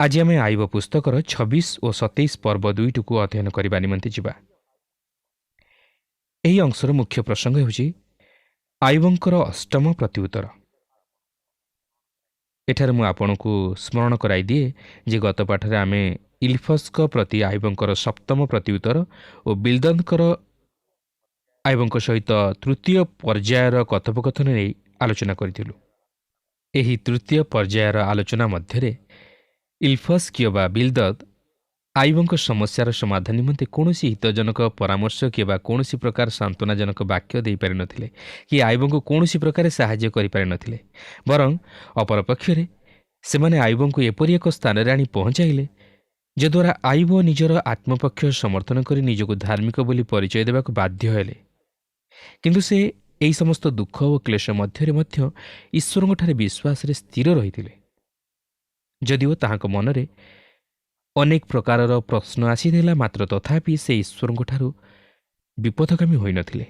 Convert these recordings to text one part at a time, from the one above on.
आज आम आईब पुस्तकर 26 और 27 पर्व दुईट को अध्ययन करने निमंते जिबा। एही अंशर मुख्य प्रसंग ହେଉଛି आईबंकर अष्टम प्रत्युत्तर। एठार मु आपणକୁ स्मरण कराई दिए जे गत पाठरे आमे इल्फस्क प्रति आईबंकर सप्तम प्रत्युत्तर और बिल्दनकर आईबंक सहित तृतीय पर्यायर कथोपकथन नहीं आलोचना करिथिलु। एही तृतीय पर्यायर आलोचना मध्यरे इल्फस किबा बिल्दद आईबंक समस्यार समाधान निमंते कौनसी हितजनक परामर्श किबा कौनसी प्रकार सांत्वनाजनक वाक्य दे पारि नथिले कि आईबंक कौनसी प्रकार साहाय्य करि पारि नथिले। बरं अपरपक्षरे सेमाने आईबंक एपरि एक स्थान रे आनी पहुंचाइले जद्वारा आईब निजर आत्मपक्ष समर्थन करी निजको धार्मिक बोली परिचय देबाक बाध्य हेले। किंतु से एही समस्त दुख और क्लेश मध्यरे मध्य ईश्वरंठारे विश्वास रे स्थिर रहिथिले। जदिओ ताहाक मनरे अनेक प्रकारर प्रश्न आसीला मात्र तथापि से ईश्वरंठारु विपथगामी होई नथिले।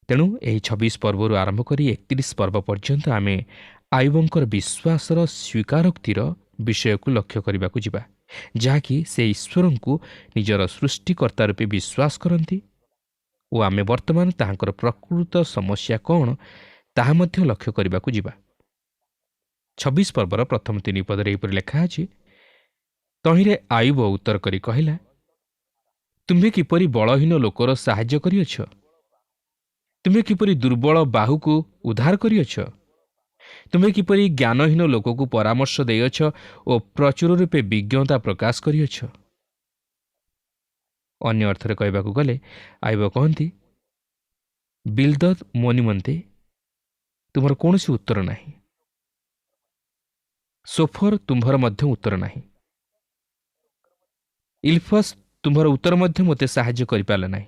तेणु एही 26 पर्वरु आरंभ करी 31 पर्व पर्यंत आमे आईबंकर विश्वासर स्वीकारोक्तिर विषय को लक्ष्य करने को जिबा, जहाँकि से ईश्वरंकु निजर सृष्टिकर्ता रूपे विश्वास करती और आमे वर्तमान ताहांकर प्रकृत समस्या कौन ताहा मध्य लक्ष्य करने को जिबा। 26 पर्वर प्रथम 3 पदरे एपरि लेखा अछि, तहिरे आईब उत्तर करी कहिला, तुम्हें किपरि बलहीन लोकर साहाय्य करिअछ, तुम्हें किपरि दुर्बल बाहु को उद्धार करिअछ, तुम्हें किपरि ज्ञानहीन लोक को परामर्श देयछ और प्रचुर रूपे विज्ञता प्रकाश करिअछ। अन्य अर्थरे कहबाकू गले आईब कहती, बिल्दद मो निमंते तुमर कौनसी उत्तर नहीं, सोफर तुम्भर मध्य उत्तर नहीं, इल्फस तुम्भर उत्तर मध्य मते साहाय्य करि पाले नहीं।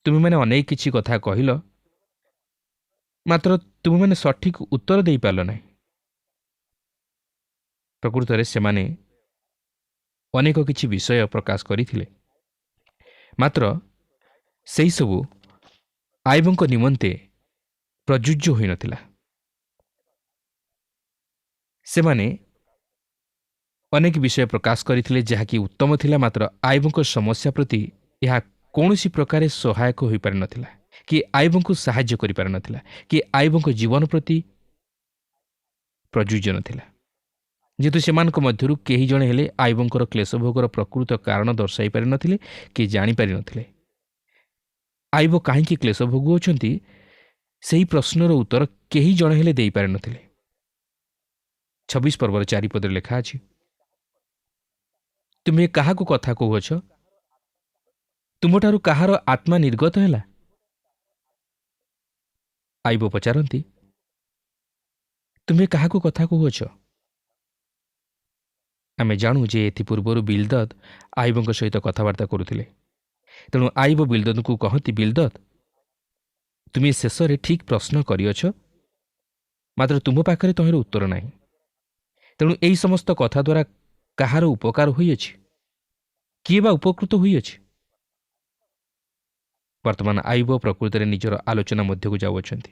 तुम मैंने अनेक किछि कथा कहिल मात्र तुम मैंने सठिक उत्तर दे पाल नहीं। प्रकृत रे से माने अनेक किछि विषय प्रकाश करिथिले मात्र सेही सबु आईबंक निमंते प्रयुज्य होई नथिला। से माने अनेक विषय प्रकाश करिथिले जहाँकि उत्तम थिला मात्र आईबंक समस्या प्रति यह कौनसी प्रकार सहायक होई पारि नथिला कि आईबंक साहाय्य करि पारि नथिला कि आईबंक जीवन प्रति प्रयुज्य नथिला। जेतु सेमानक मध्यरु केही जणे हेले आईबंकर क्लेश भोगर प्रकृत कारण दर्शाई पारि नथिले कि जानि पारि नथिले। आईब काहींकि क्लेश भोगुअछंती सेही प्रश्नर उत्तर केही जणे हेले देई पारि नथिले। 26 पर्वर 4 पदरे लेखा अछि, तुम्हें काहाको कथा कहुअछ, तुमठारु काहार आत्मा निर्गत हैला। आईब पचारती, तुम्हें काहाको कथा कहुअछ। आमे जानू जे एथिपूर्वर बिल्दद आईबंक सहित कथबार्ता करुथिले। तेणु आईब बिल्दद को कहती, बिल्दद तुम्हें शेष में ठीक प्रश्न करिअछ मात्र तुम पाखरे तहिर उत्तर नहीं। तेणु एही समस्त कथा द्वारा काहार उपकार होइअछि, किए बा उपकृत होइअछि। वर्तमान आईब प्रकृत में निजर आलोचना मध्य को जाउअछंती।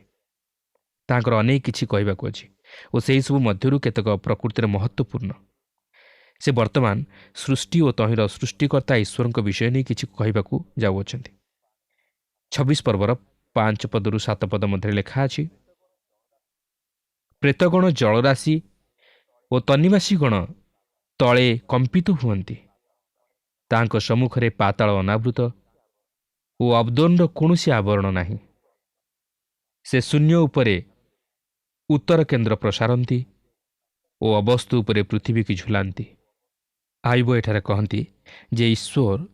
तांकर अनेक किछि कहबाकू अछि और सेही सब मध्यरु केतक प्रकृति में महत्वपूर्ण। से वर्तमान सृष्टि और तहिर सृष्टिकर्ता ईश्वर विषय नहीं किछि कहबाकू जाउअछंती। 26 पर्वर 5 पदरु 7 पद मध्य लेखा अछि, प्रेतगण जलराशि और तनिवासी गण तले कंपित हुअन्ति, तांको सम्मुखरे पाताल अनावृत और अब्दोन्र कौनसी आवरण नाही। से शून्य उपरे उत्तर केन्द्र प्रसारती और अवस्तु उपरे पृथ्वी की झुलांती। आईब एठारे कहती जे ईश्वर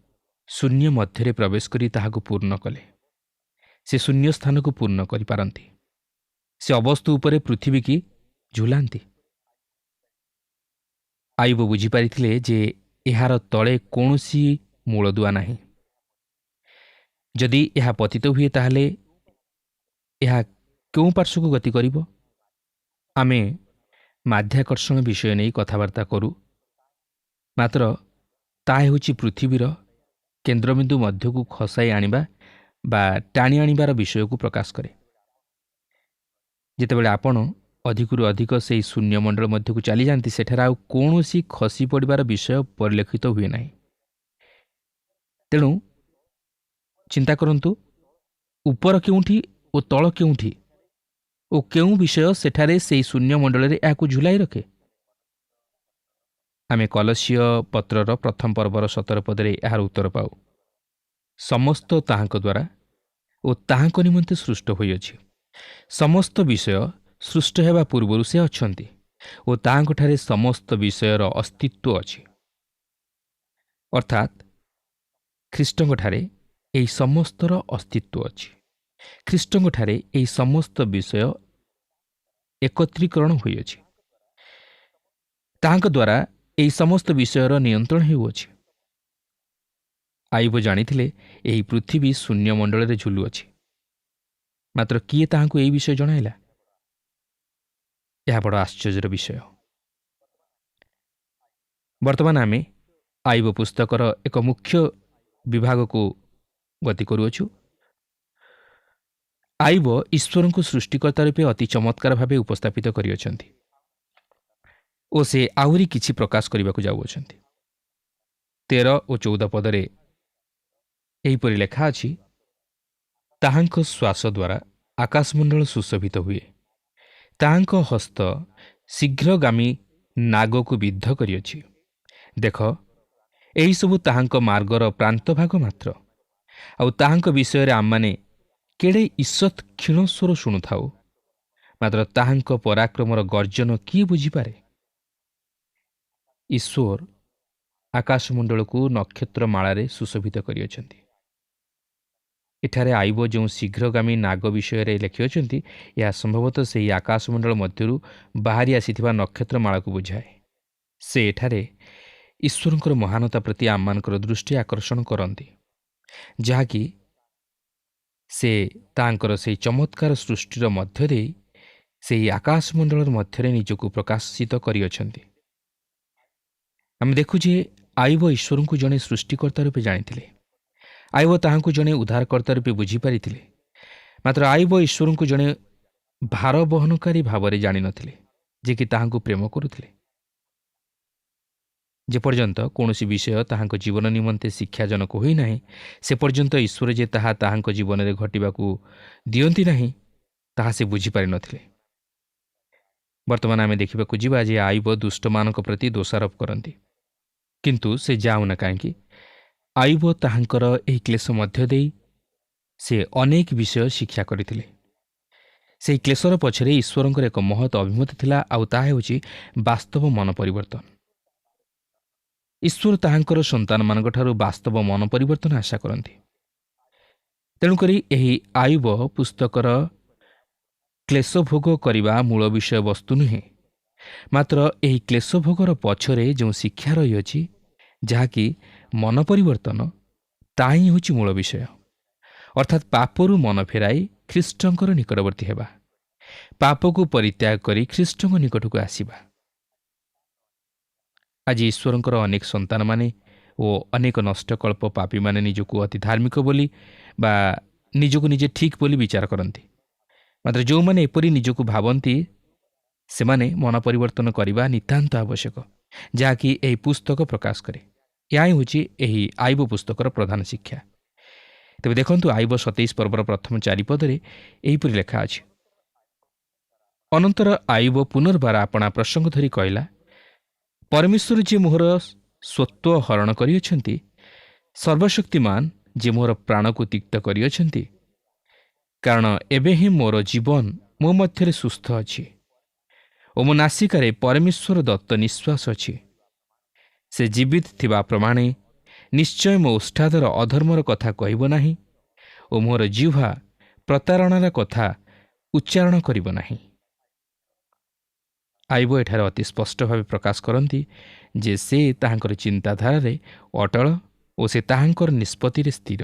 शून्य मध्य प्रवेश करी ताहाको पूर्ण कले। से शून्य स्थान को पूर्ण करि पारंती। से अवस्तु उपरे पृथ्वी की झुलांती। आईब बुझी पारिथिले जे एहार तले कौनसी मूलदुआ नाही। जदि यह पतित हुए ताहले यह क्यों पार्श्व को गति करिब। आमे माध्याकर्षण विषय नहीं कथबार्ता करू मात्र ता हेउछि पृथ्वीर केन्द्रबिंदु मध्य को खसाई आनिबा बा टाणी आनिबार विषय को प्रकाश करे। जेतेबेले आपण ଅଧିକରୁ ଅଧିକ ସେହି ଶୂନ୍ୟମଣ୍ଡଳ ମଧ୍ୟକୁ ଚାଲିଯାଆନ୍ତି, ସେଠାରେ ଆଉ କୌଣସି ଖସି ପଡ଼ିବାର ବିଷୟ ପରିଲକ୍ଷିତ ହୁଏ ନାହିଁ। ତେଣୁ ଚିନ୍ତା କରନ୍ତୁ, ଉପର କେଉଁଠି ଓ ତଳ କେଉଁଠି ଓ କେଉଁ ବିଷୟ ସେଠାରେ ସେହି ଶୂନ୍ୟମଣ୍ଡଳରେ ଏହାକୁ ଝୁଲାଇ ରଖେ? ଆମେ କଲସୀୟ ପତ୍ରର ପ୍ରଥମ ପର୍ବର 17 ପଦରେ ଏହାର ଉତ୍ତର ପାଉ। ସମସ୍ତ ତାହାଙ୍କ ଦ୍ୱାରା ଓ ତାହାଙ୍କ ନିମନ୍ତେ ସୃଷ୍ଟ ହୋଇଅଛି। ସମସ୍ତ ବିଷୟ ସୃଷ୍ଟ ହେବା ପୂର୍ବରୁ ସେ ଅଛନ୍ତି ଓ ତାହାଙ୍କଠାରେ ସମସ୍ତ ବିଷୟର ଅସ୍ତିତ୍ୱ ଅଛି। ଅର୍ଥାତ୍ ଖ୍ରୀଷ୍ଟଙ୍କଠାରେ ଏହି ସମସ୍ତର ଅସ୍ତିତ୍ୱ ଅଛି। ଖ୍ରୀଷ୍ଟଙ୍କଠାରେ ଏହି ସମସ୍ତ ବିଷୟ ଏକତ୍ରୀକରଣ ହୋଇଅଛି। ତାହାଙ୍କ ଦ୍ୱାରା ଏହି ସମସ୍ତ ବିଷୟର ନିୟନ୍ତ୍ରଣ ହେଉଅଛି। ଆଇବ ଜାଣିଥିଲେ ଏହି ପୃଥିବୀ ଶୂନ୍ୟମଣ୍ଡଳରେ ଝୁଲୁଅଛି, ମାତ୍ର କିଏ ତାହାଙ୍କୁ ଏହି ବିଷୟ ଜଣାଇଲା? ଏହା ବଡ଼ ଆଶ୍ଚର୍ଯ୍ୟର ବିଷୟ। ବର୍ତ୍ତମାନ ଆମେ ଆଇବ ପୁସ୍ତକର ଏକ ମୁଖ୍ୟ ବିଭାଗକୁ ଗତି କରୁଅଛୁ। ଆଇବ ଈଶ୍ୱରଙ୍କୁ ସୃଷ୍ଟିକର୍ତ୍ତା ରୂପେ ଅତି ଚମତ୍କାର ଭାବେ ଉପସ୍ଥାପିତ କରିଅଛନ୍ତି ଓ ସେ ଆହୁରି କିଛି ପ୍ରକାଶ କରିବାକୁ ଯାଉଅଛନ୍ତି। 13 ଓ 14 ପଦରେ ଏହିପରି ଲେଖା ଅଛି, ତାହାଙ୍କ ଶ୍ୱାସ ଦ୍ୱାରା ଆକାଶମଣ୍ଡଳ ସୁଶୋଭିତ ହୁଏ, ତାହାଙ୍କ ହସ୍ତ ଶୀଘ୍ରଗାମୀ ନାଗକୁ ବିଦ୍ଧ କରିଅଛି। ଦେଖ, ଏହିସବୁ ତାହାଙ୍କ ମାର୍ଗର ପ୍ରାନ୍ତଭାଗ ମାତ୍ର, ଆଉ ତାହାଙ୍କ ବିଷୟରେ ଆମମାନେ କେଡ଼େ ଈଷତ୍ କ୍ଷୀଣ ସ୍ୱର ଶୁଣୁଥାଉ, ମାତ୍ର ତାହାଙ୍କ ପରାକ୍ରମର ଗର୍ଜନ କିଏ ବୁଝିପାରେ? ଈଶ୍ୱର ଆକାଶମଣ୍ଡଳକୁ ନକ୍ଷତ୍ରମାଳାରେ ସୁଶୋଭିତ କରିଅଛନ୍ତି। ଏଠାରେ ଆଇବ ଯେଉଁ ଶୀଘ୍ରଗାମୀ ନାଗ ବିଷୟରେ ଲେଖିଅଛନ୍ତି, ଏହା ସମ୍ଭବତଃ ସେହି ଆକାଶମଣ୍ଡଳ ମଧ୍ୟରୁ ବାହାରି ଆସିଥିବା ନକ୍ଷତ୍ରମାଳାକୁ ବୁଝାଏ। ସେ ଏଠାରେ ଈଶ୍ୱରଙ୍କର ମହାନତା ପ୍ରତି ଆମମାନଙ୍କର ଦୃଷ୍ଟି ଆକର୍ଷଣ କରନ୍ତି, ଯାହାକି ସେ ତାଙ୍କର ସେହି ଚମତ୍କାର ସୃଷ୍ଟିର ମଧ୍ୟ ଦେଇ ସେହି ଆକାଶମଣ୍ଡଳର ମଧ୍ୟରେ ନିଜକୁ ପ୍ରକାଶିତ କରିଅଛନ୍ତି। ଆମେ ଦେଖୁ ଯେ ଆଇବ ଈଶ୍ୱରଙ୍କୁ ଜଣେ ସୃଷ୍ଟିକର୍ତ୍ତା ରୂପେ ଜାଣିଥିଲେ। ଆଇବ ତାହାଙ୍କୁ ଜଣେ ଉଦ୍ଧାରକର୍ତ୍ତା ରୂପେ ବୁଝିପାରିଥିଲେ, ମାତ୍ର ଆଇବ ଈଶ୍ୱରଙ୍କୁ ଜଣେ ଭାର ବହନକାରୀ ଭାବରେ ଜାଣିନଥିଲେ, ଯେ କି ତାହାଙ୍କୁ ପ୍ରେମ କରୁଥିଲେ। ଯେପର୍ଯ୍ୟନ୍ତ କୌଣସି ବିଷୟ ତାହାଙ୍କ ଜୀବନ ନିମନ୍ତେ ଶିକ୍ଷାଜନକ ହୋଇନାହିଁ, ସେ ପର୍ଯ୍ୟନ୍ତ ଈଶ୍ୱର ଯେ ତାହା ତାହାଙ୍କ ଜୀବନରେ ଘଟିବାକୁ ଦିଅନ୍ତି ନାହିଁ, ତାହା ସେ ବୁଝିପାରିନଥିଲେ। ବର୍ତ୍ତମାନ ଆମେ ଦେଖିବାକୁ ଯିବା ଯେ ଆଇବ ଦୁଷ୍ଟମାନଙ୍କ ପ୍ରତି ଦୋଷାରୋପ କରନ୍ତି, କିନ୍ତୁ ସେ ଯାଉନା କାହିଁକି? ଆଇବ ତାହାଙ୍କର ଏହି କ୍ଲେଶ ମଧ୍ୟ ଦେଇ ସେ ଅନେକ ବିଷୟ ଶିକ୍ଷା କରିଥିଲେ। ସେହି କ୍ଲେଶର ପଛରେ ଈଶ୍ୱରଙ୍କର ଏକ ମହତ୍ ଅଭିମତ ଥିଲା, ଆଉ ତାହା ହେଉଛି ବାସ୍ତବ ମନ ପରିବର୍ତ୍ତନ। ଈଶ୍ୱର ତାହାଙ୍କର ସନ୍ତାନମାନଙ୍କଠାରୁ ବାସ୍ତବ ମନ ପରିବର୍ତ୍ତନ ଆଶା କରନ୍ତି। ତେଣୁକରି ଏହି ଆଇବ ପୁସ୍ତକର କ୍ଲେଶ ଭୋଗ କରିବା ମୂଳ ବିଷୟବସ୍ତୁ ନୁହେଁ, ମାତ୍ର ଏହି କ୍ଲେଶ ଭୋଗର ପଛରେ ଯେଉଁ ଶିକ୍ଷା ରହିଅଛି, ଯାହାକି ମନ ପରିବର୍ତ୍ତନ, ତାହା ହିଁ ହେଉଛି ମୂଳ ବିଷୟ। ଅର୍ଥାତ୍ ପାପରୁ ମନ ଫେରାଇ ଖ୍ରୀଷ୍ଟଙ୍କର ନିକଟବର୍ତ୍ତୀ ହେବା, ପାପକୁ ପରିତ୍ୟାଗ କରି ଖ୍ରୀଷ୍ଟଙ୍କ ନିକଟକୁ ଆସିବା। ଆଜି ଈଶ୍ୱରଙ୍କର ଅନେକ ସନ୍ତାନମାନେ ଓ ଅନେକ ନଷ୍ଟକଳ୍ପ ପାପୀମାନେ ନିଜକୁ ଅତି ଧାର୍ମିକ ବୋଲି ବା ନିଜକୁ ନିଜେ ଠିକ୍ ବୋଲି ବିଚାର କରନ୍ତି। ମାତ୍ର ଯେଉଁମାନେ ଏପରି ନିଜକୁ ଭାବନ୍ତି, ସେମାନେ ମନ ପରିବର୍ତ୍ତନ କରିବା ନିତାନ୍ତ ଆବଶ୍ୟକ, ଯାହାକି ଏହି ପୁସ୍ତକ ପ୍ରକାଶ କରେ। ଏହା ହିଁ ହେଉଛି ଏହି ଆଇବ ପୁସ୍ତକର ପ୍ରଧାନ ଶିକ୍ଷା। ତେବେ ଦେଖନ୍ତୁ, ଆଇବ 27 ପର୍ବର ପ୍ରଥମ 4 ପଦରେ ଏହିପରି ଲେଖା ଅଛି, ଅନନ୍ତର ଆଇବ ପୁନର୍ବାର ଆପଣା ପ୍ରସଙ୍ଗ ଧରି କହିଲା, ପରମେଶ୍ୱର ଯିଏ ମୋହର ସ୍ୱତ୍ୱ ହରଣ କରିଅଛନ୍ତି, ସର୍ବଶକ୍ତିମାନ ଯିଏ ମୋହର ପ୍ରାଣକୁ ତିକ୍ତ କରିଅଛନ୍ତି, କାରଣ ଏବେ ହିଁ ମୋର ଜୀବନ ମୋ ମଧ୍ୟରେ ସୁସ୍ଥ ଅଛି ଓ ମୋ ନାସିକାରେ ପରମେଶ୍ୱର ଦତ୍ତ ନିଶ୍ୱାସ ଅଛି। ସେ ଜୀବିତ ଥିବା ପ୍ରମାଣେ ନିଶ୍ଚୟ ମୋ ଓଷ୍ଠାଦର ଅଧର୍ମର କଥା କହିବ ନାହିଁ ଓ ମୋର ଜିହ୍ୱା ପ୍ରତାରଣାର କଥା ଉଚ୍ଚାରଣ କରିବ ନାହିଁ। ଆଇବ ଏଠାରେ ଅତି ସ୍ପଷ୍ଟ ଭାବେ ପ୍ରକାଶ କରନ୍ତି ଯେ ସେ ତାହାଙ୍କର ଚିନ୍ତାଧାରାରେ ଅଟଳ ଓ ସେ ତାହାଙ୍କର ନିଷ୍ପତ୍ତିରେ ସ୍ଥିର।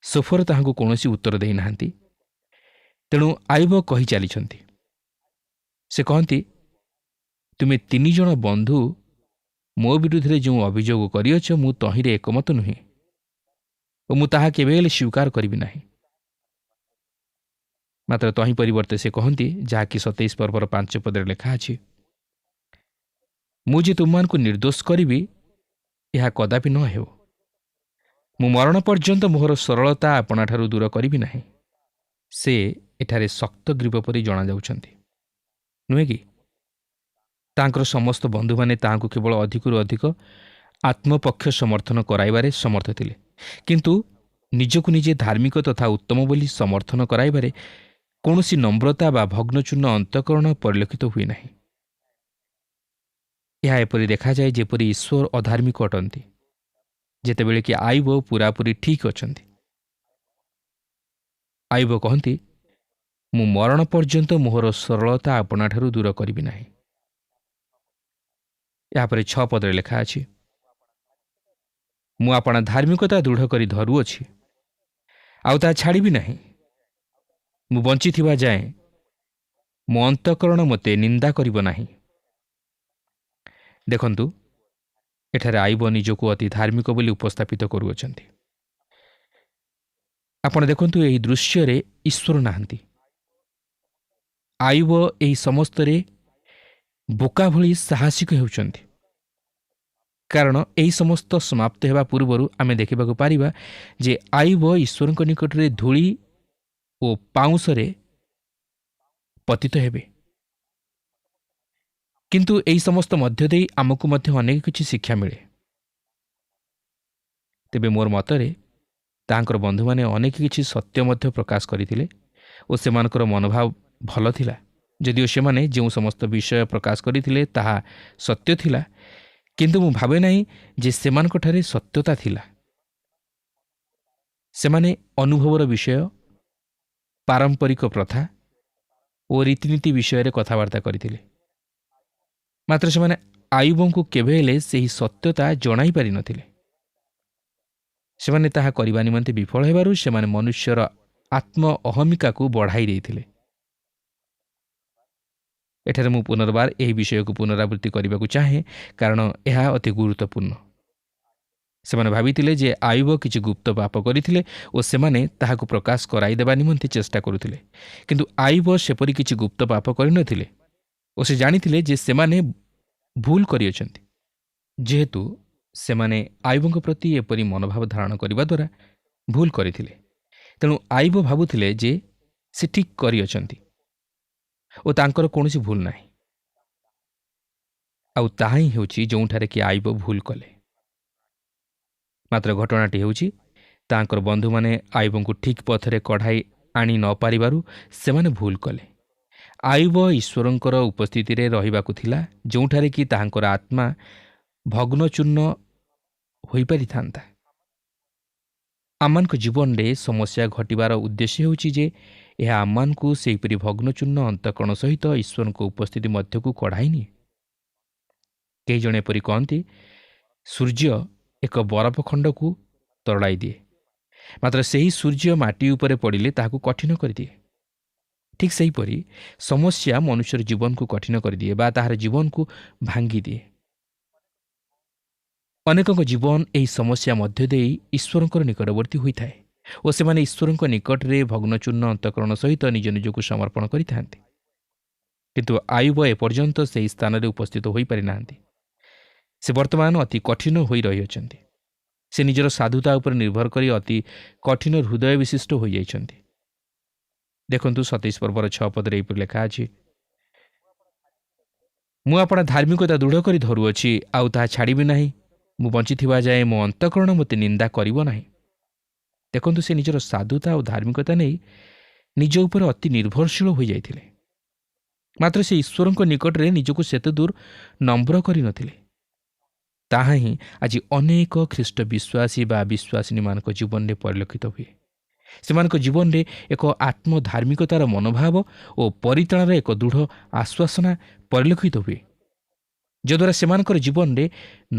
ସୋଫର ତାହାଙ୍କୁ କୌଣସି ଉତ୍ତର ଦେଇନାହାନ୍ତି। ତେଣୁ ଆଇବ କହି ଚାଲିଛନ୍ତି। ସେ କହନ୍ତି, ତୁମେ 3 ଜଣ ବନ୍ଧୁ ମୋ ବିରୁଦ୍ଧରେ ଯେଉଁ ଅଭିଯୋଗ କରିଅଛ, ମୁଁ ତହିଁରେ ଏକମତ ନୁହେଁ ଓ ମୁଁ ତାହା କେବେ ହେଲେ ସ୍ୱୀକାର କରିବି ନାହିଁ। ମାତ୍ର ତହିଁ ପରିବର୍ତ୍ତେ ସେ କହନ୍ତି, ଯାହାକି 27 ପର୍ବର 5 ପଦରେ ଲେଖା ଅଛି, ମୁଁ ଯେ ତୁମମାନଙ୍କୁ ନିର୍ଦ୍ଦୋଷ କରିବି ଏହା କଦାପି ନ ହେଉ। ମୁଁ ମରଣ ପର୍ଯ୍ୟନ୍ତ ମୋହର ସରଳତା ଆପଣାଠାରୁ ଦୂର କରିବି ନାହିଁ। ସେ ଏଠାରେ ଶକ୍ତ ଗ୍ରୀବ ପରି ଜଣାଯାଉଛନ୍ତି, ନୁହେଁ କି? ତାଙ୍କର ସମସ୍ତ ବନ୍ଧୁମାନେ ତାହାଙ୍କୁ କେବଳ ଅଧିକରୁ ଅଧିକ ଆତ୍ମପକ୍ଷ ସମର୍ଥନ କରାଇବାରେ ସମର୍ଥ ଥିଲେ, କିନ୍ତୁ ନିଜକୁ ନିଜେ ଧାର୍ମିକ ତଥା ଉତ୍ତମ ବୋଲି ସମର୍ଥନ କରାଇବାରେ କୌଣସି ନମ୍ରତା ବା ଭଗ୍ନଚୂର୍ଣ୍ଣ ଅନ୍ତଃକରଣ ପରିଲକ୍ଷିତ ହୁଏ ନାହିଁ। ଏହା ଏପରି ଦେଖାଯାଏ ଯେପରି ଈଶ୍ୱର ଅଧାର୍ମିକ ଅଟନ୍ତି, ଯେତେବେଳେ କି ଆୟୁବ ପୁରାପୁରି ଠିକ୍ ଅଛନ୍ତି। ଆୟୁବ କହନ୍ତି, ମୁଁ ମରଣ ପର୍ଯ୍ୟନ୍ତ ମୋହର ସରଳତା ଆପଣାଠାରୁ ଦୂର କରିବି ନାହିଁ। ଏହାପରେ 6 ପଦରେ ଲେଖା ଅଛି, ମୁଁ ଆପଣା ଧାର୍ମିକତା ଦୃଢ଼ କରି ଧରୁଅଛି, ଆଉ ତାହା ଛାଡ଼ିବି ନାହିଁ। ମୁଁ ବଞ୍ଚିଥିବା ଯାଏଁ ମୋ ଅନ୍ତଃକରଣ ମୋତେ ନିନ୍ଦା କରିବ ନାହିଁ। ଦେଖନ୍ତୁ, ଏଠାରେ ଆୟୁବ ନିଜକୁ ଅତି ଧାର୍ମିକ ବୋଲି ଉପସ୍ଥାପିତ କରୁଅଛନ୍ତି। ଆପଣ ଦେଖନ୍ତୁ, ଏହି ଦୃଶ୍ୟରେ ଈଶ୍ୱର ନାହାନ୍ତି। ଆୟୁବ ଏହି ସମସ୍ତରେ ବୋକା ଭଳି ସାହସିକ ହେଉଛନ୍ତି, କାରଣ ଏହି ସମସ୍ତ ସମାପ୍ତ ହେବା ପୂର୍ବରୁ ଆମେ ଦେଖିବାକୁ ପାରିବା ଯେ ଆୟୁବ ଈଶ୍ୱରଙ୍କ ନିକଟରେ ଧୂଳି ଓ ପାଉଁଶରେ ପତିତ ହେବେ। କିନ୍ତୁ ଏହି ସମସ୍ତ ମଧ୍ୟ ଦେଇ ଆମକୁ ମଧ୍ୟ ଅନେକ କିଛି ଶିକ୍ଷା ମିଳେ। ତେବେ ମୋର ମତରେ ତାଙ୍କର ବନ୍ଧୁମାନେ ଅନେକ କିଛି ସତ୍ୟ ମଧ୍ୟ ପ୍ରକାଶ କରିଥିଲେ ଓ ସେମାନଙ୍କର ମନୋଭାବ ଭଲ ଥିଲା। ଯଦିଓ ସେମାନେ ଯେଉଁ ସମସ୍ତ ବିଷୟ ପ୍ରକାଶ କରିଥିଲେ ତାହା ସତ୍ୟ ଥିଲା, କିନ୍ତୁ ମୁଁ ଭାବେ ନାହିଁ ଯେ ସେମାନଙ୍କଠାରେ ସତ୍ୟତା ଥିଲା। ସେମାନେ ଅନୁଭବର ବିଷୟ, ପାରମ୍ପରିକ ପ୍ରଥା ଓ ରୀତିନୀତି ବିଷୟରେ କଥାବାର୍ତ୍ତା କରିଥିଲେ। ମାତ୍ର ସେମାନେ ଆୟୁବଙ୍କୁ କେବେ ହେଲେ ସେହି ସତ୍ୟତା ଜଣାଇ ପାରିନଥିଲେ। ସେମାନେ ତାହା କରିବା ନିମନ୍ତେ ବିଫଳ ହେବାରୁ ସେମାନେ ମନୁଷ୍ୟର ଆତ୍ମ ଅହମିକାକୁ ବଢ଼ାଇ ଦେଇଥିଲେ। ଏଠାରେ ମୁଁ ପୁନର୍ବାର ଏହି ବିଷୟକୁ ପୁନରାବୃତ୍ତି କରିବାକୁ ଚାହେଁ, କାରଣ ଏହା ଅତି ଗୁରୁତ୍ୱପୂର୍ଣ୍ଣ। ସେମାନେ ଭାବିଥିଲେ ଯେ ଆୟୁବ କିଛି ଗୁପ୍ତ ପାପ କରିଥିଲେ ଓ ସେମାନେ ତାହାକୁ ପ୍ରକାଶ କରାଇଦେବା ନିମନ୍ତେ ଚେଷ୍ଟା କରୁଥିଲେ। କିନ୍ତୁ ଆୟୁବ ସେପରି କିଛି ଗୁପ୍ତ ପାପ କରିନଥିଲେ ଓ ସେ ଜାଣିଥିଲେ ଯେ ସେମାନେ ଭୁଲ କରିଅଛନ୍ତି। ଯେହେତୁ ସେମାନେ ଆୟୁବଙ୍କ ପ୍ରତି ଏପରି ମନୋଭାବ ଧାରଣ କରିବା ଦ୍ୱାରା ଭୁଲ କରିଥିଲେ, ତେଣୁ ଆୟୁବ ଭାବୁଥିଲେ ଯେ ସେ ଠିକ୍ କରିଅଛନ୍ତି ଓ ତାଙ୍କର କୌଣସି ଭୁଲ ନାହିଁ। ଆଉ ତାହା ହିଁ ହେଉଛି ଯେଉଁଠାରେ କି ଆୟୁବ ଭୁଲ କଲେ। ମାତ୍ର ଘଟଣାଟି ହେଉଛି, ତାଙ୍କର ବନ୍ଧୁମାନେ ଆୟୁବଙ୍କୁ ଠିକ୍ ପଥରେ କଢ଼ାଇ ଆଣି ନ ପାରିବାରୁ ସେମାନେ ଭୁଲ କଲେ। ଆୟୁବ ଈଶ୍ୱରଙ୍କର ଉପସ୍ଥିତିରେ ରହିବାକୁ ଥିଲା, ଯେଉଁଠାରେ କି ତାହାଙ୍କର ଆତ୍ମା ଭଗ୍ନଚୂର୍ଣ୍ଣ ହୋଇପାରିଥାନ୍ତା। ଆମମାନଙ୍କ ଜୀବନରେ ସମସ୍ୟା ଘଟିବାର ଉଦ୍ଦେଶ୍ୟ ହେଉଛି ଯେ ଏହା ଆମମାନଙ୍କୁ ସେହିପରି ଭଗ୍ନଚୂର୍ଣ୍ଣ ଅନ୍ତଃକରଣ ସହିତ ଈଶ୍ୱରଙ୍କ ଉପସ୍ଥିତି ମଧ୍ୟକୁ କଢ଼ାଇ ନିଏ। କେହି ଜଣେ ଏପରି କହନ୍ତି, ସୂର୍ଯ୍ୟ ଏକ ବରଫ ଖଣ୍ଡକୁ ତରଳାଇ ଦିଏ, ମାତ୍ର ସେହି ସୂର୍ଯ୍ୟ ମାଟି ଉପରେ ପଡ଼ିଲେ ତାହାକୁ କଠିନ କରିଦିଏ। ଠିକ୍ ସେହିପରି ସମସ୍ୟା ମନୁଷ୍ୟର ଜୀବନକୁ କଠିନ କରିଦିଏ ବା ତାହାର ଜୀବନକୁ ଭାଙ୍ଗିଦିଏ। ଅନେକଙ୍କ ଜୀବନ ଏହି ସମସ୍ୟା ମଧ୍ୟ ଦେଇ ଈଶ୍ୱରଙ୍କର ନିକଟବର୍ତ୍ତୀ ହୋଇଥାଏ ଓ ସେମାନେ ଈଶ୍ୱରଙ୍କ ନିକଟରେ ଭଗ୍ନଚୂର୍ଣ୍ଣ ଅନ୍ତଃକରଣ ସହିତ ନିଜ ନିଜକୁ ସମର୍ପଣ କରିଥାନ୍ତି। କିନ୍ତୁ ଆୟୁବ ଏପର୍ଯ୍ୟନ୍ତ ସେହି ସ୍ଥାନରେ ଉପସ୍ଥିତ ହୋଇପାରିନାହାନ୍ତି। ସେ ବର୍ତ୍ତମାନ ଅତି କଠିନ ହୋଇ ରହିଅଛନ୍ତି। ସେ ନିଜର ସାଧୁତା ଉପରେ ନିର୍ଭର କରି ଅତି କଠିନ ହୃଦୟ ବିଶିଷ୍ଟ ହୋଇଯାଇଛନ୍ତି। ଦେଖନ୍ତୁ 27 ପର୍ବର 6 ପଦରେ ଏହିପରି ଲେଖା ଅଛି, ମୁଁ ଆପଣା ଧାର୍ମିକତା ଦୃଢ଼ କରି ଧରୁଅଛି, ଆଉ ତାହା ଛାଡ଼ିବି ନାହିଁ। ମୁଁ ବଞ୍ଚିଥିବା ଯାଏ ମୋ ଅନ୍ତଃକରଣ ମୋତେ ନିନ୍ଦା କରିବ ନାହିଁ। ଦେଖନ୍ତୁ, ସେ ନିଜର ସାଧୁତା ଓ ଧାର୍ମିକତା ନେଇ ନିଜ ଉପରେ ଅତି ନିର୍ଭରଶୀଳ ହୋଇଯାଇଥିଲେ। ମାତ୍ର ସେ ଈଶ୍ୱରଙ୍କ ନିକଟରେ ନିଜକୁ ସେତେ ଦୂର ନମ୍ର କରିନଥିଲେ। ତାହା ହିଁ ଆଜି ଅନେକ ଖ୍ରୀଷ୍ଟ ବିଶ୍ୱାସୀ ବା ବିଶ୍ୱାସିନୀମାନଙ୍କ ଜୀବନରେ ପରିଲକ୍ଷିତ ହୁଏ। ସେମାନଙ୍କ ଜୀବନରେ ଏକ ଆତ୍ମଧାର୍ମିକତାର ମନୋଭାବ ଓ ପରିତାଣର ଏକ ଦୃଢ଼ ଆଶ୍ୱାସନା ପରିଲକ୍ଷିତ ହୁଏ, ଯଦ୍ୱାରା ସେମାନଙ୍କର ଜୀବନରେ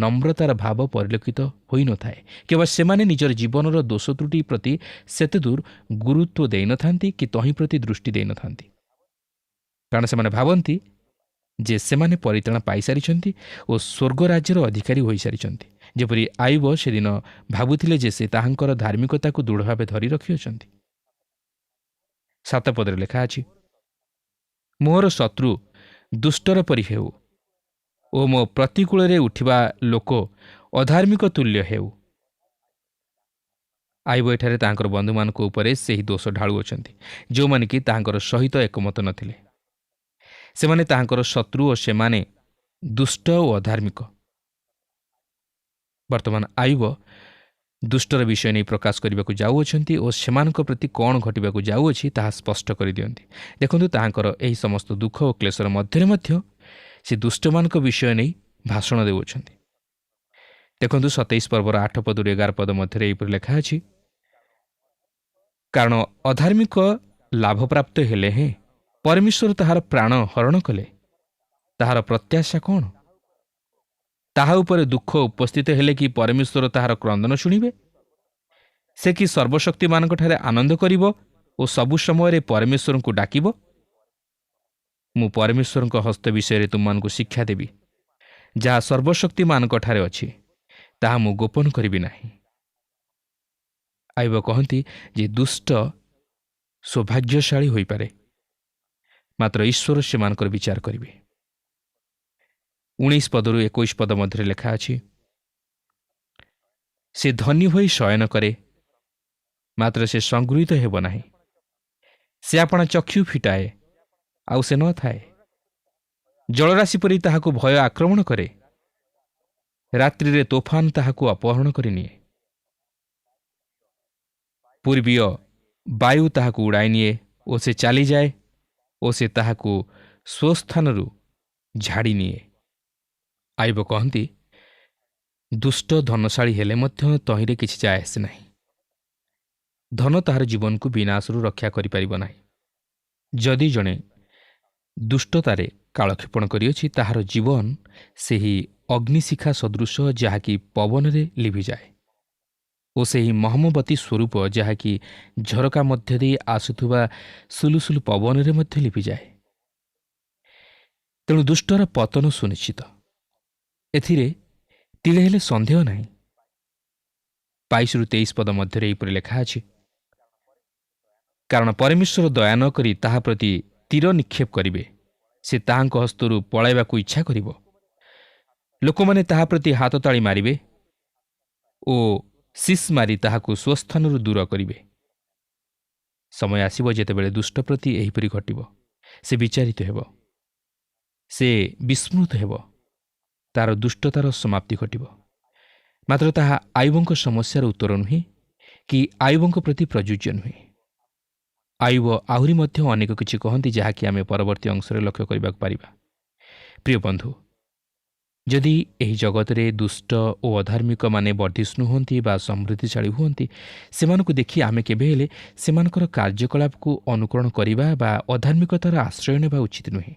ନମ୍ରତାର ଭାବ ପରିଲକ୍ଷିତ ହୋଇନଥାଏ। କେବଳ ସେମାନେ ନିଜର ଜୀବନର ଦୋଷ ତ୍ରୁଟି ପ୍ରତି ସେତେ ଦୂର ଗୁରୁତ୍ୱ ଦେଇନଥାନ୍ତି କି ତହିଁ ପ୍ରତି ଦୃଷ୍ଟି ଦେଇନଥାନ୍ତି, କାରଣ ସେମାନେ ଭାବନ୍ତି ଯେ ସେମାନେ ପରିତାଣ ପାଇସାରିଛନ୍ତି ଓ ସ୍ୱର୍ଗ ରାଜ୍ୟର ଅଧିକାରୀ ହୋଇସାରିଛନ୍ତି। ଯେପରି ଆୟୁବ ସେଦିନ ଭାବୁଥିଲେ ଯେ ସେ ତାହାଙ୍କର ଧାର୍ମିକତାକୁ ଦୃଢ଼ ଭାବେ ଧରି ରଖିଅଛନ୍ତି। 7 ଲେଖା ଅଛି, ମୋର ଶତ୍ରୁ ଦୁଷ୍ଟର ପରି ହେଉ ଓ ମୋ ପ୍ରତିକୂଳରେ ଉଠିବା ଲୋକ ଅଧାର୍ମିକ ତୁଲ୍ୟ ହେଉ। ଆଇବ ଏଠାରେ ତାଙ୍କର ବନ୍ଧୁମାନଙ୍କ ଉପରେ ସେହି ଦୋଷ ଢାଳୁଅଛନ୍ତି, ଯେଉଁମାନେ କି ତାହାଙ୍କର ସହିତ ଏକମତ ନଥିଲେ। ସେମାନେ ତାହାଙ୍କର ଶତ୍ରୁ ଓ ସେମାନେ ଦୁଷ୍ଟ ଓ ଅଧାର୍ମିକ। ବର୍ତ୍ତମାନ ଆଇବ ଦୁଷ୍ଟର ବିଷୟ ନେଇ ପ୍ରକାଶ କରିବାକୁ ଯାଉଅଛନ୍ତି ଓ ସେମାନଙ୍କ ପ୍ରତି କ'ଣ ଘଟିବାକୁ ଯାଉଅଛି ତାହା ସ୍ପଷ୍ଟ କରିଦିଅନ୍ତି। ଦେଖନ୍ତୁ, ତାହାଙ୍କର ଏହି ସମସ୍ତ ଦୁଃଖ ଓ କ୍ଲେଶର ମଧ୍ୟରେ ମଧ୍ୟ ସେ ଦୁଷ୍ଟମାନଙ୍କ ବିଷୟ ନେଇ ଭାଷଣ ଦେଉଅଛନ୍ତି। ଦେଖନ୍ତୁ 27 ପର୍ବର 8 ପଦରୁ 11 ପଦ ମଧ୍ୟରେ ଏହିପରି ଲେଖା ଅଛି, କାରଣ ଅଧାର୍ମିକ ଲାଭପ୍ରାପ୍ତ ହେଲେ ହେଁ ପରମେଶ୍ୱର ତାହାର ପ୍ରାଣ ହରଣ କଲେ ତାହାର ପ୍ରତ୍ୟାଶା କ'ଣ? ତାହା ଉପରେ ଦୁଃଖ ଉପସ୍ଥିତ ହେଲେ କି ପରମେଶ୍ୱର ତାହାର କ୍ରନ୍ଦନ ଶୁଣିବେ? ସେ କି ସର୍ବଶକ୍ତିମାନଙ୍କଠାରେ ଆନନ୍ଦ କରିବ ଓ ସବୁ ସମୟରେ ପରମେଶ୍ୱରଙ୍କୁ ଡାକିବ? ମୁଁ ପରମେଶ୍ୱରଙ୍କ ହସ୍ତ ବିଷୟରେ ତୁମମାନଙ୍କୁ ଶିକ୍ଷା ଦେବି। ଯାହା ସର୍ବଶକ୍ତିମାନଙ୍କଠାରେ ଅଛି ତାହା ମୁଁ ଗୋପନ କରିବି ନାହିଁ। ଆଇବ କହନ୍ତି ଯେ ଦୁଷ୍ଟ ସୌଭାଗ୍ୟଶାଳୀ ହୋଇପାରେ, ମାତ୍ର ଈଶ୍ୱର ସେମାନଙ୍କର ବିଚାର କରିବେ। 19 ପଦରୁ 21 ପଦ ମଧ୍ୟରେ ଲେଖା ଅଛି, ସେ ଧନୀ ହୋଇ ଶୟନ କରେ, ମାତ୍ର ସେ ସଂଗୃହୀତ ହେବ ନାହିଁ। ସେ ଆପଣା ଚକ୍ଷୁ ଫିଟାଏ, ଆଉ ସେ ନଥାଏ। ଜଳରାଶି ପରି ତାହାକୁ ଭୟ ଆକ୍ରମଣ କରେ, ରାତ୍ରିରେ ତୋଫାନ ତାହାକୁ ଅପହରଣ କରିନିଏ। ପୂର୍ବୀୟ ବାୟୁ ତାହାକୁ ଉଡ଼ାଇ ନିଏ ଓ ସେ ଚାଲିଯାଏ ଓ ସେ ତାହାକୁ ସ୍ୱସ୍ଥାନରୁ ଝାଡ଼ି ନିଏ। ଆଇବ କହନ୍ତି, ଦୁଷ୍ଟ ଧନଶାଳୀ ହେଲେ ମଧ୍ୟ ତହିଁରେ କିଛି ଯାଏ ଆସେ ନାହିଁ। ଧନ ତାହାର ଜୀବନକୁ ବିନାଶରୁ ରକ୍ଷା କରିପାରିବ ନାହିଁ। ଯଦି ଜଣେ ଦୁଷ୍ଟତାରେ କାଳକ୍ଷେପଣ କରିଅଛି, ତାହାର ଜୀବନ ସେହି ଅଗ୍ନିଶିଖା ସଦୃଶ ଯାହାକି ପବନରେ ଲିଭିଯାଏ ଓ ସେହି ମହମବତୀ ସ୍ୱରୂପ ଯାହାକି ଝରକା ମଧ୍ୟ ଦେଇ ଆସୁଥିବା ସୁଲୁସୁଲୁ ପବନରେ ମଧ୍ୟ ଲିଭିଯାଏ। ତେଣୁ ଦୁଷ୍ଟର ପତନ ସୁନିଶ୍ଚିତ, ଏଥିରେ ତିଳେ ହେଲେ ସନ୍ଦେହ ନାହିଁ। 22-23 ପଦ ମଧ୍ୟରେ ଏହିପରି ଲେଖା ଅଛି, କାରଣ ପରମେଶ୍ୱର ଦୟା ନ କରି ତାହା ପ୍ରତି ତୀର ନିକ୍ଷେପ କରିବେ, ସେ ତାହାଙ୍କ ହସ୍ତରୁ ପଳାଇବାକୁ ଇଚ୍ଛା କରିବ। ଲୋକମାନେ ତାହା ପ୍ରତି ହାତ ତାଳି ମାରିବେ ଓ ଶିସ୍ ମାରି ତାହାକୁ ସ୍ୱସ୍ଥାନରୁ ଦୂର କରିବେ। ସମୟ ଆସିବ ଯେତେବେଳେ ଦୁଷ୍ଟ ପ୍ରତି ଏହିପରି ଘଟିବ। ସେ ବିଚାରିତ ହେବ, ସେ ବିସ୍ମୃତ ହେବ, ତାହାର ଦୁଷ୍ଟତାର ସମାପ୍ତି ଘଟିବ। ମାତ୍ର ତାହା ଆଇବଙ୍କ ସମସ୍ୟାର ଉତ୍ତର ନୁହେଁ କି ଆଇବଙ୍କ ପ୍ରତି ପ୍ରଯୁଜ୍ୟ ନୁହେଁ। ଆଇବ ଆହୁରି ମଧ୍ୟ ଅନେକ କିଛି କହନ୍ତି, ଯାହାକି ଆମେ ପରବର୍ତ୍ତୀ ଅଂଶରେ ଲକ୍ଷ୍ୟ କରିବାକୁ ପାରିବା। ପ୍ରିୟ ବନ୍ଧୁ, ଯଦି ଏହି ଜଗତରେ ଦୁଷ୍ଟ ଓ ଅଧାର୍ମିକମାନେ ବର୍ଦ୍ଧିଷ୍ଣୁ ହୁଅନ୍ତି ବା ସମୃଦ୍ଧିଶାଳୀ ହୁଅନ୍ତି, ସେମାନଙ୍କୁ ଦେଖି ଆମେ କେବେ ହେଲେ ସେମାନଙ୍କର କାର୍ଯ୍ୟକଳାପକୁ ଅନୁକରଣ କରିବା ବା ଅଧାର୍ମିକତାର ଆଶ୍ରୟ ନେବା ଉଚିତ ନୁହେଁ।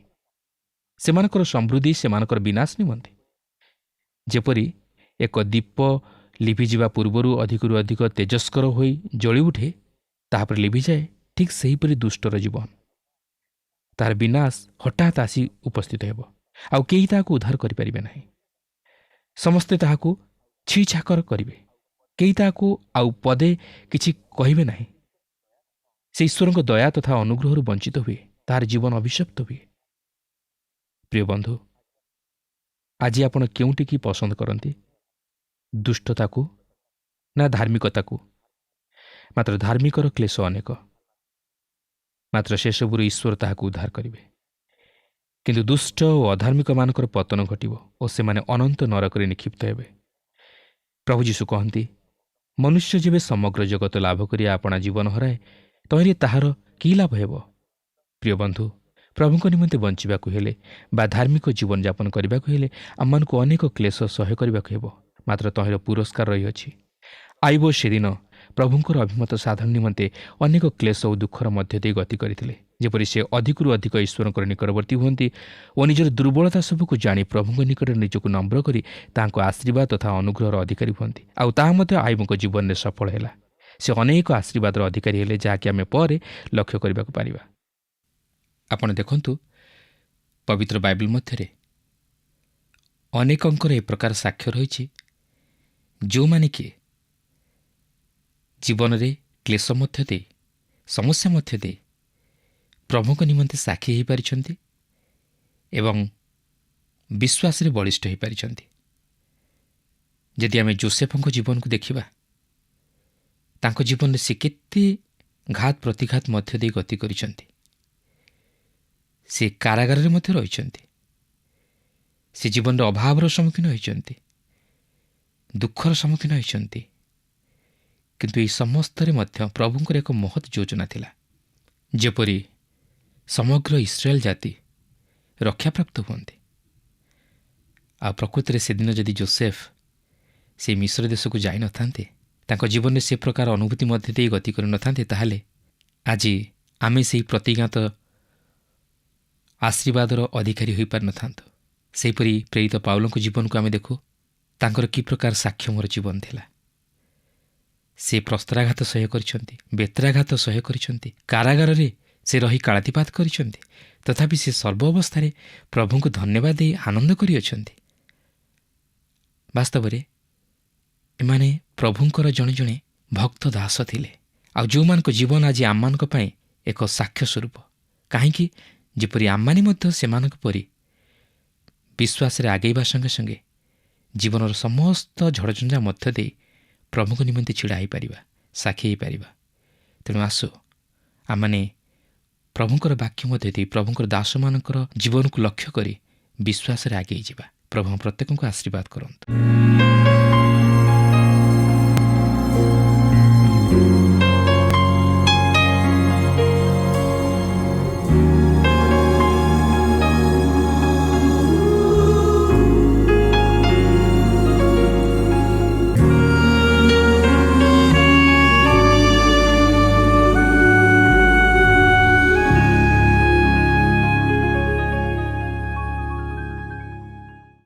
ସେମାନଙ୍କର ସମୃଦ୍ଧି ସେମାନଙ୍କର ବିନାଶ ନିମନ୍ତେ। ଯେପରି ଏକ ଦୀପ ଲିଭିଯିବା ପୂର୍ବରୁ ଅଧିକରୁ ଅଧିକ ତେଜସ୍କର ହୋଇ ଜଳି ଉଠେ, ତାହାପରେ ଲିଭିଯାଏ, ଠିକ୍ ସେହିପରି ଦୁଷ୍ଟର ଜୀବନ। ତାହାର ବିନାଶ ହଠାତ୍ ଆସି ଉପସ୍ଥିତ ହେବ, ଆଉ କେହି ତାହାକୁ ଉଦ୍ଧାର କରିପାରିବେ ନାହିଁ। ସମସ୍ତେ ତାହାକୁ ଛିଛାକର କରିବେ, କେହି ତାହାକୁ ଆଉ ପଦେ କିଛି କହିବେ ନାହିଁ। ସେ ଈଶ୍ୱରଙ୍କ ଦୟା ତଥା ଅନୁଗ୍ରହରୁ ବଞ୍ଚିତ ହୁଏ, ତାହାର ଜୀବନ ଅଭିଶପ୍ତ ହୁଏ। ପ୍ରିୟ ବନ୍ଧୁ, ଆଜି ଆପଣ କେଉଁଠିକି ପସନ୍ଦ କରନ୍ତି, ଦୁଷ୍ଟତାକୁ ନା ଧାର୍ମିକତାକୁ? ମାତ୍ର ଧାର୍ମିକର କ୍ଲେଶ ଅନେକ, ମାତ୍ର ସେସବୁରୁ ଈଶ୍ୱର ତାହାକୁ ଉଦ୍ଧାର କରିବେ। କିନ୍ତୁ ଦୁଷ୍ଟ ଓ ଅଧାର୍ମିକମାନଙ୍କର ପତନ ଘଟିବ ଓ ସେମାନେ ଅନନ୍ତ ନରକରେ ନିକ୍ଷିପ୍ତ ହେବେ। ପ୍ରଭୁ ଯୀଶୁ କହନ୍ତି, ମନୁଷ୍ୟ ଯେବେ ସମଗ୍ର ଜଗତ ଲାଭ କରି ଆପଣା ଜୀବନ ହରାଏ, ତହିଁରେ ତାହାର କି ଲାଭ ହେବ? ପ୍ରିୟ ବନ୍ଧୁ, ପ୍ରଭୁଙ୍କ ନିମନ୍ତେ ବଞ୍ଚିବାକୁ ହେଲେ ବା ଧାର୍ମିକ ଜୀବନଯାପନ କରିବାକୁ ହେଲେ ଆମମାନଙ୍କୁ ଅନେକ କ୍ଲେଶ ସହ୍ୟ କରିବାକୁ ହେବ, ମାତ୍ର ତହିଁର ପୁରସ୍କାର ରହିଅଛି। ଆଇବ ସେଦିନ ପ୍ରଭୁଙ୍କର ଅଭିମତ ସାଧନ ନିମନ୍ତେ ଅନେକ କ୍ଲେଶ ଓ ଦୁଃଖର ମଧ୍ୟ ଦେଇ ଗତି କରିଥିଲେ, ଯେପରି ସେ ଅଧିକରୁ ଅଧିକ ଈଶ୍ୱରଙ୍କର ନିକଟବର୍ତ୍ତୀ ହୁଅନ୍ତି ଓ ନିଜର ଦୁର୍ବଳତା ସବୁକୁ ଜାଣି ପ୍ରଭୁଙ୍କ ନିକଟରେ ନିଜକୁ ନମ୍ର କରି ତାଙ୍କ ଆଶୀର୍ବାଦ ତଥା ଅନୁଗ୍ରହର ଅଧିକାରୀ ହୁଅନ୍ତି। ଆଉ ତାହା ମଧ୍ୟ ଆଇବଙ୍କ ଜୀବନରେ ସଫଳ ହେଲା। ସେ ଅନେକ ଆଶୀର୍ବାଦର ଅଧିକାରୀ ହେଲେ, ଯାହାକି ଆମେ ପରେ ଲକ୍ଷ୍ୟ କରିବାକୁ ପାରିବା। ଆପଣ ଦେଖନ୍ତୁ, ପବିତ୍ର ବାଇବେଲ ମଧ୍ୟରେ ଅନେକଙ୍କର ଏ ପ୍ରକାର ସାକ୍ଷ୍ୟ ରହିଛି, ଯେଉଁମାନେ କି ଜୀବନରେ କ୍ଲେଶ ମଧ୍ୟ ଦେଇ, ସମସ୍ୟା ମଧ୍ୟ ଦେଇ ପ୍ରଭୁଙ୍କ ନିମନ୍ତେ ସାକ୍ଷୀ ହୋଇପାରିଛନ୍ତି ଏବଂ ବିଶ୍ୱାସରେ ବଳିଷ୍ଠ ହୋଇପାରିଛନ୍ତି। ଯଦି ଆମେ ଯୋସେଫଙ୍କ ଜୀବନକୁ ଦେଖିବା, ତାଙ୍କ ଜୀବନରେ ସେ କେତେ ଘାତ ପ୍ରତିଘାତ ମଧ୍ୟ ଦେଇ ଗତି କରିଛନ୍ତି। ସେ କାରାଗାରରେ ମଧ୍ୟ ରହିଛନ୍ତି। ସେ ଜୀବନରେ ଅଭାବର ସମ୍ମୁଖୀନ ହୋଇଛନ୍ତି, ଦୁଃଖର ସମ୍ମୁଖୀନ ହୋଇଛନ୍ତି। କିନ୍ତୁ ଏହି ସମସ୍ତରେ ମଧ୍ୟ ପ୍ରଭୁଙ୍କର ଏକ ମହତ୍ ଯୋଜନା ଥିଲା, ଯେପରି ସମଗ୍ର ଇସ୍ରାଏଲ ଜାତି ରକ୍ଷାପ୍ରାପ୍ତ ହୁଅନ୍ତି। ଆଉ ପ୍ରକୃତିରେ ସେଦିନ ଯଦି ଯୋସେଫ ସେହି ମିଶ୍ର ଦେଶକୁ ଯାଇନଥାନ୍ତେ, ତାଙ୍କ ଜୀବନରେ ସେ ପ୍ରକାର ଅନୁଭୂତି ମଧ୍ୟ ଦେଇ ଗତି କରିନଥାନ୍ତେ, ତାହେଲେ ଆଜି ଆମେ ସେହି ପ୍ରତିଜ୍ଞାତ ଆଶୀର୍ବାଦର ଅଧିକାରୀ ହୋଇପାରିନଥାନ୍ତୁ। ସେହିପରି ପ୍ରେରିତ ପାଉଲଙ୍କ ଜୀବନକୁ ଆମେ ଦେଖୁ, ତାଙ୍କର କି ପ୍ରକାର ସାକ୍ଷମର ଜୀବନ ଥିଲା। ସେ ପ୍ରସ୍ତରାଘାତ ସହ୍ୟ କରିଛନ୍ତି, ବେତ୍ରାଘାତ ସହ୍ୟ କରିଛନ୍ତି, କାରାଗାରରେ ସେ ରହି କାଳାତିପାତ କରିଛନ୍ତି, ତଥାପି ସେ ସର୍ବ ଅବସ୍ଥାରେ ପ୍ରଭୁଙ୍କୁ ଧନ୍ୟବାଦ ଦେଇ ଆନନ୍ଦ କରିଅଛନ୍ତି। ବାସ୍ତବରେ ଏମାନେ ପ୍ରଭୁଙ୍କର ଜଣେ ଜଣେ ଭକ୍ତ ଦାସ ଥିଲେ, ଆଉ ଯେଉଁମାନଙ୍କ ଜୀବନ ଆଜି ଆମମାନଙ୍କ ପାଇଁ ଏକ ସାକ୍ଷ୍ୟ ସ୍ୱରୂପ। କାହିଁକି? ଯେପରି ଆମମାନେ ମଧ୍ୟ ସେମାନଙ୍କ ପରି ବିଶ୍ୱାସରେ ଆଗେଇବା ସଙ୍ଗେ ସଙ୍ଗେ ଜୀବନର ସମସ୍ତ ଝଡ଼ଝଞ୍ଜା ମଧ୍ୟ ଦେଇ ପ୍ରଭୁଙ୍କ ନିମନ୍ତେ ଛିଡ଼ା ହୋଇପାରିବା, ସାକ୍ଷୀ ହୋଇପାରିବା। ତେଣୁ ଆସୁ ଆମମାନେ ପ୍ରଭୁଙ୍କର ବାକ୍ୟ ମଧ୍ୟ ଦେଇ ପ୍ରଭୁଙ୍କର ଦାସମାନଙ୍କର ଜୀବନକୁ ଲକ୍ଷ୍ୟ କରି ବିଶ୍ୱାସରେ ଆଗେଇ ଯିବା। ପ୍ରଭୁ ପ୍ରତ୍ୟେକଙ୍କୁ ଆଶୀର୍ବାଦ କରନ୍ତୁ।